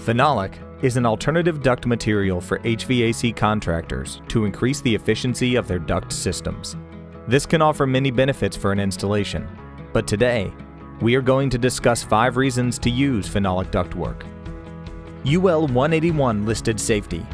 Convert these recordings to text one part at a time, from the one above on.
Phenolic is an alternative duct material for HVAC contractors to increase the efficiency of their duct systems. This can offer many benefits for an installation, but today, we are going to discuss 5 reasons to use phenolic ductwork. UL 181 listed safety.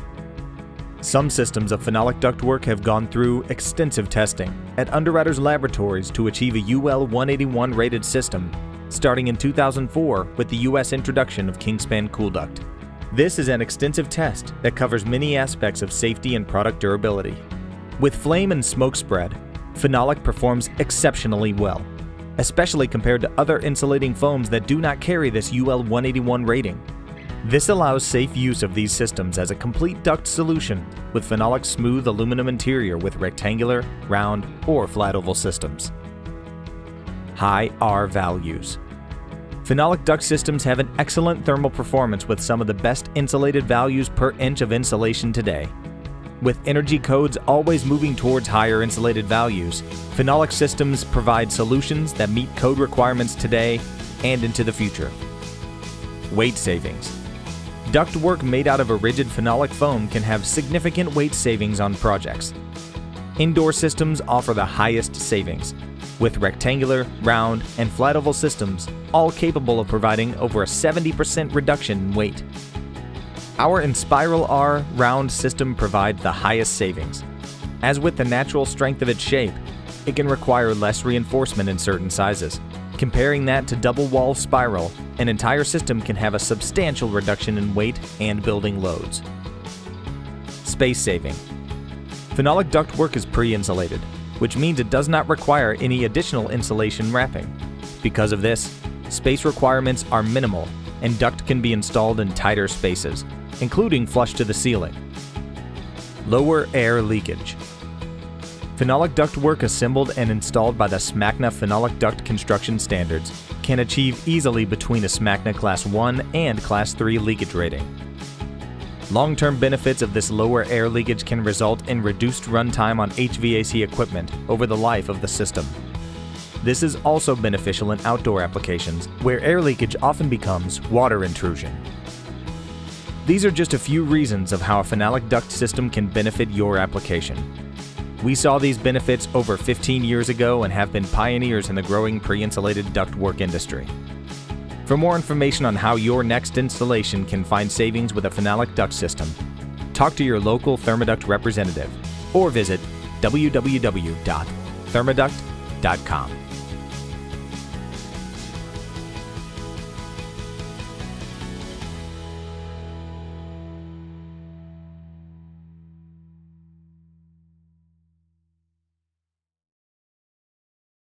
Some systems of phenolic ductwork have gone through extensive testing at underwriters' laboratories to achieve a UL 181 rated system, starting in 2004 with the US introduction of Kingspan KoolDuct. This is an extensive test that covers many aspects of safety and product durability. With flame and smoke spread, phenolic performs exceptionally well, especially compared to other insulating foams that do not carry this UL 181 rating. This allows safe use of these systems as a complete duct solution with Phenolic's smooth aluminum interior with rectangular, round, or flat oval systems. High R values. Phenolic duct systems have an excellent thermal performance with some of the best insulated values per inch of insulation today. With energy codes always moving towards higher insulated values, phenolic systems provide solutions that meet code requirements today and into the future. Weight savings. Ductwork made out of a rigid phenolic foam can have significant weight savings on projects. Indoor systems offer the highest savings, with rectangular, round, and flat oval systems all capable of providing over a 70% reduction in weight. Our InspiralR round system provides the highest savings. As with the natural strength of its shape, it can require less reinforcement in certain sizes. Comparing that to double wall spiral, an entire system can have a substantial reduction in weight and building loads. Space saving. Phenolic ductwork is pre-insulated, which means it does not require any additional insulation wrapping. Because of this, space requirements are minimal and duct can be installed in tighter spaces, including flush to the ceiling. Lower air leakage. Phenolic ductwork assembled and installed by the SMACNA Phenolic Duct Construction Standards can achieve easily between a SMACNA Class 1 and Class 3 leakage rating. Long-term benefits of this lower air leakage can result in reduced runtime on HVAC equipment over the life of the system. This is also beneficial in outdoor applications, where air leakage often becomes water intrusion. These are just a few reasons of how a phenolic duct system can benefit your application. We saw these benefits over 15 years ago and have been pioneers in the growing pre-insulated ductwork industry. For more information on how your next installation can find savings with a phenolic duct system, talk to your local Thermaduct representative or visit www.thermaduct.com.